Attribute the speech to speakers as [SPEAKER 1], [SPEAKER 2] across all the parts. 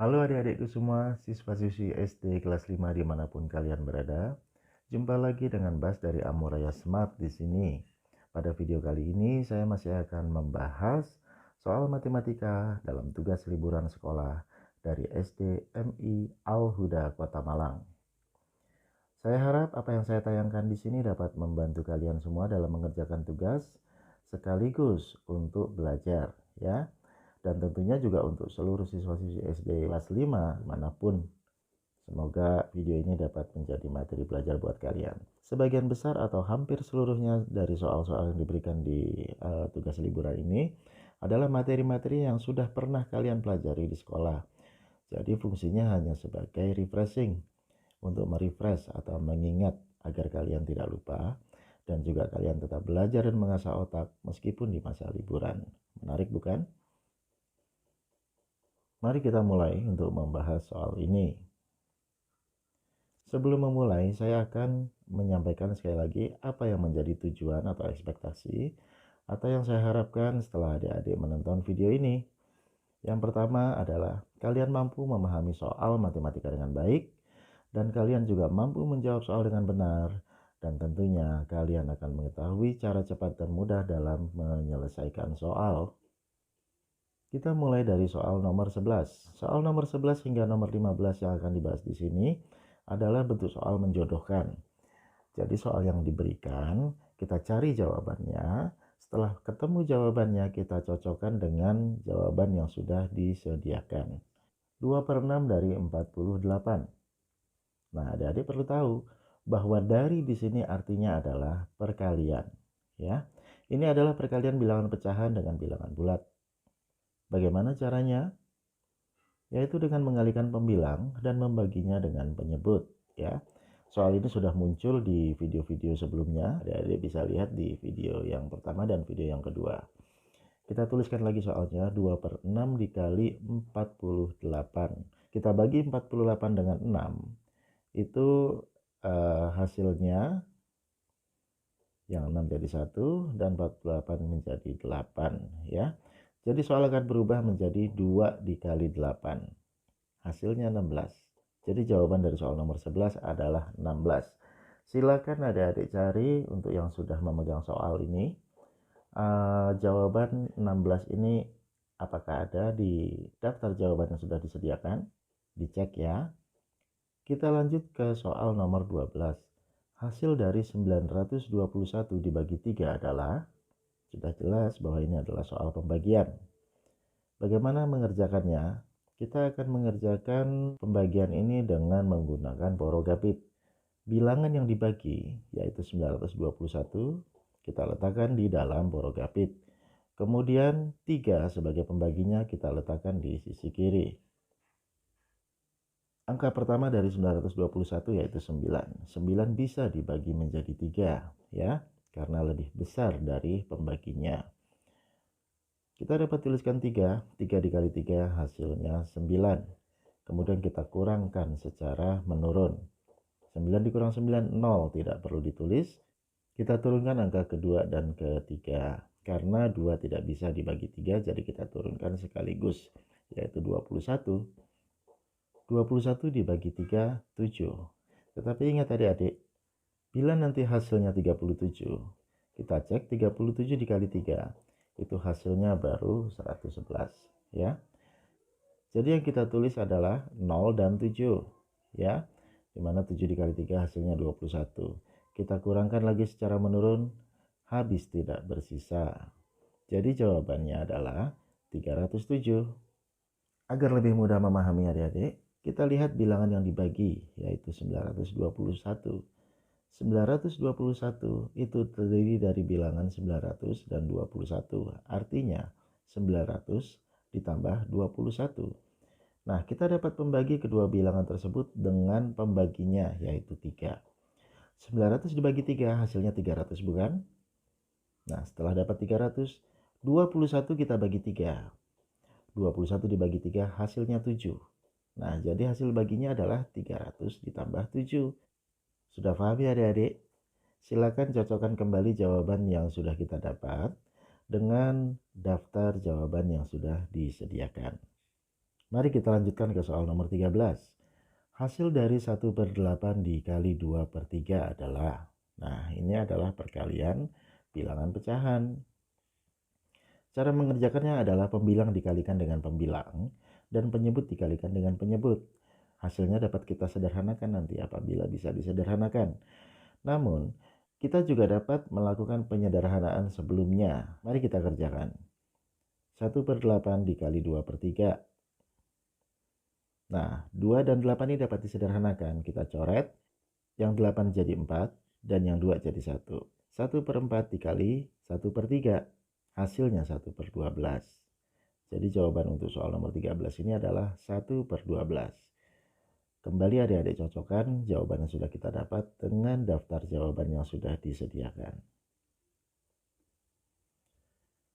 [SPEAKER 1] Halo adik-adikku semua, siswa-siswi SD kelas 5 dimanapun kalian berada. Jumpa lagi dengan Bas dari Amuraya Smart di sini. Pada video kali ini saya masih akan membahas soal matematika dalam tugas liburan sekolah dari SD MI Al-Huda Kota Malang. Saya harap apa yang saya tayangkan di sini dapat membantu kalian semua dalam mengerjakan tugas sekaligus untuk belajar ya. Dan tentunya juga untuk seluruh siswa-siswi SD kelas 5 manapun. Semoga video ini dapat menjadi materi belajar buat kalian. Sebagian besar atau hampir seluruhnya dari soal-soal yang diberikan di tugas liburan ini adalah materi-materi yang sudah pernah kalian pelajari di sekolah. Jadi fungsinya hanya sebagai refreshing, untuk merefresh atau mengingat agar kalian tidak lupa dan juga kalian tetap belajar dan mengasah otak meskipun di masa liburan. Menarik bukan? Mari kita mulai untuk membahas soal ini. Sebelum memulai, saya akan menyampaikan sekali lagi apa yang menjadi tujuan atau ekspektasi atau yang saya harapkan setelah adik-adik menonton video ini. Yang pertama adalah kalian mampu memahami soal matematika dengan baik dan kalian juga mampu menjawab soal dengan benar, dan tentunya kalian akan mengetahui cara cepat dan mudah dalam menyelesaikan soal. Kita mulai dari soal nomor 11. Soal nomor 11 hingga nomor 15 yang akan dibahas di sini adalah bentuk soal menjodohkan. Jadi soal yang diberikan, kita cari jawabannya. Setelah ketemu jawabannya, kita cocokkan dengan jawaban yang sudah disediakan. 2/6 dari 48. Nah, adik-adik perlu tahu bahwa dari di sini artinya adalah perkalian. Ya, ini adalah perkalian bilangan pecahan dengan bilangan bulat. Bagaimana caranya? Yaitu dengan mengalihkan pembilang dan membaginya dengan penyebut. Ya, soal ini sudah muncul di video-video sebelumnya. Adik-adik bisa lihat di video yang pertama dan video yang kedua. Kita tuliskan lagi soalnya, 2/6 dikali 48. Kita bagi 48 dengan 6. Itu hasilnya yang 6 jadi 1 dan 48 menjadi 8 ya. Jadi soal akan berubah menjadi 2 dikali 8. Hasilnya 16. Jadi jawaban dari soal nomor 11 adalah 16. Silakan adik-adik cari untuk yang sudah memegang soal ini. Jawaban 16 ini apakah ada di daftar jawaban yang sudah disediakan? Dicek ya. Kita lanjut ke soal nomor 12. Hasil dari 921 dibagi 3 adalah, sudah jelas bahwa ini adalah soal pembagian. Bagaimana mengerjakannya? Kita akan mengerjakan pembagian ini dengan menggunakan porogapit. Bilangan yang dibagi, yaitu 921, kita letakkan di dalam porogapit. Kemudian 3 sebagai pembaginya kita letakkan di sisi kiri. Angka pertama dari 921 yaitu 9. 9 bisa dibagi menjadi 3 ya, karena lebih besar dari pembaginya. Kita dapat tuliskan 3 dikali 3 hasilnya 9. Kemudian kita kurangkan secara menurun. 9 dikurang 9, 0, tidak perlu ditulis. Kita turunkan angka kedua dan ketiga. Karena 2 tidak bisa dibagi 3, jadi kita turunkan sekaligus, yaitu 21. 21 dibagi 3, 7. Tetapi ingat adik-adik, bila nanti hasilnya 37, kita cek 37 dikali 3, itu hasilnya baru 111 ya. Jadi yang kita tulis adalah 0 dan 7 ya. Dimana 7 dikali 3 hasilnya 21. Kita kurangkan lagi secara menurun, habis tidak bersisa. Jadi jawabannya adalah 307. Agar lebih mudah memahami adik-adik, kita lihat bilangan yang dibagi, yaitu 921. 921 itu terdiri dari bilangan 900 dan 21. Artinya 900 ditambah 21. Nah, kita dapat membagi kedua bilangan tersebut dengan pembaginya, yaitu 3. 900 dibagi 3 hasilnya 300 bukan? Nah, setelah dapat 300, 21 kita bagi 3. 21 dibagi 3 hasilnya 7. Nah, jadi hasil baginya adalah 300 ditambah 7. Sudah paham ya adik-adik? Silakan cocokkan kembali jawaban yang sudah kita dapat dengan daftar jawaban yang sudah disediakan. Mari kita lanjutkan ke soal nomor 13. Hasil dari 1/8 dikali 2/3 adalah, nah ini adalah perkalian bilangan pecahan. Cara mengerjakannya adalah pembilang dikalikan dengan pembilang dan penyebut dikalikan dengan penyebut. Hasilnya dapat kita sederhanakan nanti apabila bisa disederhanakan. Namun, kita juga dapat melakukan penyederhanaan sebelumnya. Mari kita kerjakan. 1/8 dikali 2/3. Nah, 2 dan 8 ini dapat disederhanakan. Kita coret, yang 8 jadi 4 dan yang 2 jadi 1. 1/4 dikali 1/3. Hasilnya 1/12. Jadi jawaban untuk soal nomor 13 ini adalah 1/12. Kembali adik-adik cocokkan jawaban yang sudah kita dapat dengan daftar jawaban yang sudah disediakan.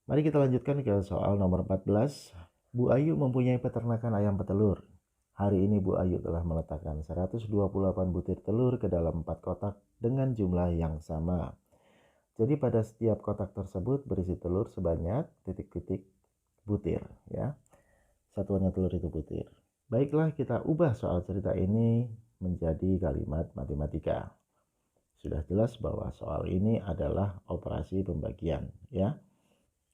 [SPEAKER 1] Mari kita lanjutkan ke soal nomor 14. Bu Ayu mempunyai peternakan ayam petelur. Hari ini Bu Ayu telah meletakkan 128 butir telur ke dalam 4 kotak dengan jumlah yang sama. Jadi pada setiap kotak tersebut berisi telur sebanyak titik-titik butir, ya. Satuannya telur itu butir. Baiklah, kita ubah soal cerita ini menjadi kalimat matematika. Sudah jelas bahwa soal ini adalah operasi pembagian, ya.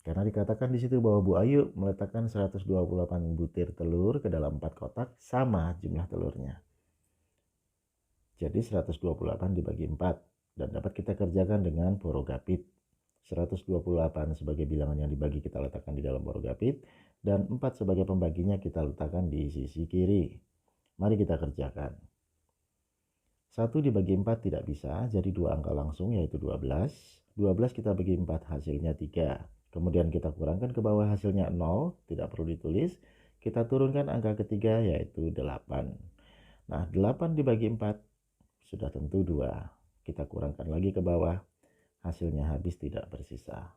[SPEAKER 1] Karena dikatakan di situ bahwa Bu Ayu meletakkan 128 butir telur ke dalam 4 kotak sama jumlah telurnya. Jadi 128 dibagi 4 dan dapat kita kerjakan dengan porogapit. 128 sebagai bilangan yang dibagi kita letakkan di dalam porogapit dan 4 sebagai pembaginya kita letakkan di sisi kiri. Mari kita kerjakan. 1 dibagi 4 tidak bisa, jadi 2 angka langsung yaitu 12. 12 kita bagi 4 hasilnya 3. Kemudian kita kurangkan ke bawah hasilnya 0, tidak perlu ditulis. Kita turunkan angka ketiga yaitu 8. Nah, 8 dibagi 4 sudah tentu 2. Kita kurangkan lagi ke bawah, hasilnya habis tidak bersisa.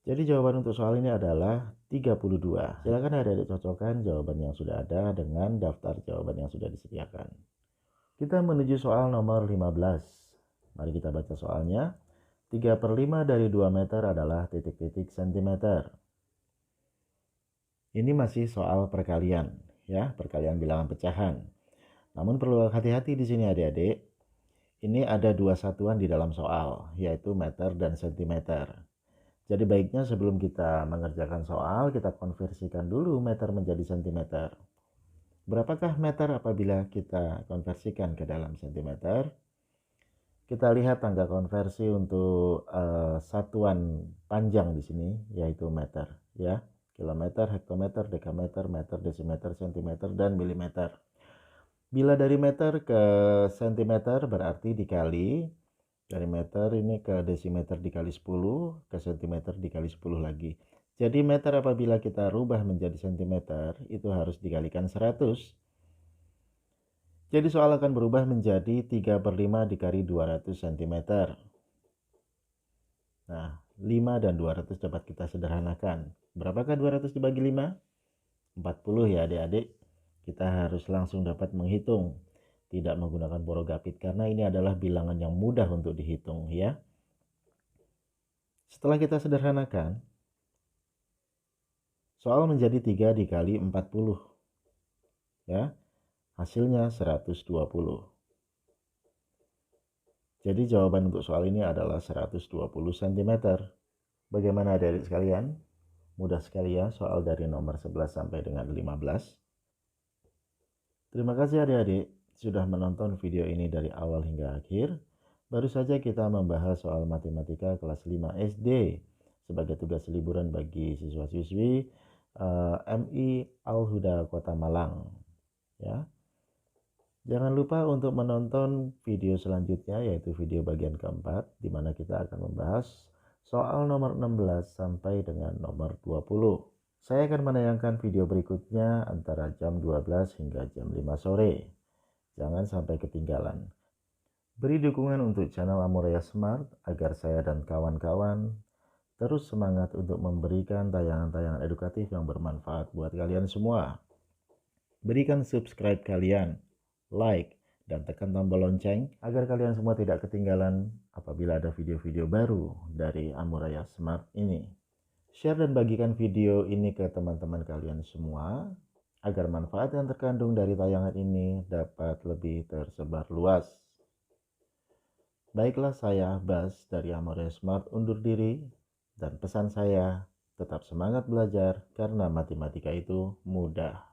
[SPEAKER 1] Jadi jawaban untuk soal ini adalah 32. Silakan adik-adik cocokkan jawaban yang sudah ada dengan daftar jawaban yang sudah disediakan. Kita menuju soal nomor 15. Mari kita baca soalnya. 3/5 dari 2 meter adalah titik-titik sentimeter. Ini masih soal perkalian, ya, perkalian bilangan pecahan. Namun perlu hati-hati di sini adik-adik. Ini ada 2 satuan di dalam soal, yaitu meter dan sentimeter. Jadi baiknya sebelum kita mengerjakan soal, kita konversikan dulu meter menjadi sentimeter. Berapakah meter apabila kita konversikan ke dalam sentimeter? Kita lihat tangga konversi untuk satuan panjang di sini, yaitu meter, ya. Kilometer, hektometer, dekameter, meter, desimeter, sentimeter, dan milimeter. Bila dari meter ke sentimeter berarti dikali, dari meter ini ke desimeter dikali 10, ke sentimeter dikali 10 lagi. Jadi meter apabila kita rubah menjadi sentimeter itu harus dikalikan 100. Jadi soal akan berubah menjadi 3/5 dikali 200 cm. Nah, 5 dan 200 dapat kita sederhanakan. Berapakah 200 dibagi 5? 40 ya adik-adik. Kita harus langsung dapat menghitung, tidak menggunakan porogapit karena ini adalah bilangan yang mudah untuk dihitung, ya. Setelah kita sederhanakan, soal menjadi 3 dikali 40, ya. Hasilnya 120. Jadi jawaban untuk soal ini adalah 120 cm. Bagaimana adik-adik sekalian? Mudah sekali ya soal dari nomor 11 sampai dengan 15. Terima kasih adik-adik sudah menonton video ini dari awal hingga akhir. Baru saja kita membahas soal matematika kelas 5 SD sebagai tugas liburan bagi siswa-siswi MI Al-Huda Kota Malang, ya. Jangan lupa untuk menonton video selanjutnya yaitu video bagian keempat di mana kita akan membahas soal nomor 16 sampai dengan nomor 20. Saya akan menayangkan video berikutnya antara jam 12 hingga jam 5 sore. Jangan sampai ketinggalan. Beri dukungan untuk channel Amuraya Smart agar saya dan kawan-kawan terus semangat untuk memberikan tayangan-tayangan edukatif yang bermanfaat buat kalian semua. Berikan subscribe kalian, like, dan tekan tombol lonceng agar kalian semua tidak ketinggalan apabila ada video-video baru dari Amuraya Smart ini. Share dan bagikan video ini ke teman-teman kalian semua agar manfaat yang terkandung dari tayangan ini dapat lebih tersebar luas. Baiklah, saya Bas dari Amore Smart undur diri, dan pesan saya, tetap semangat belajar karena matematika itu mudah.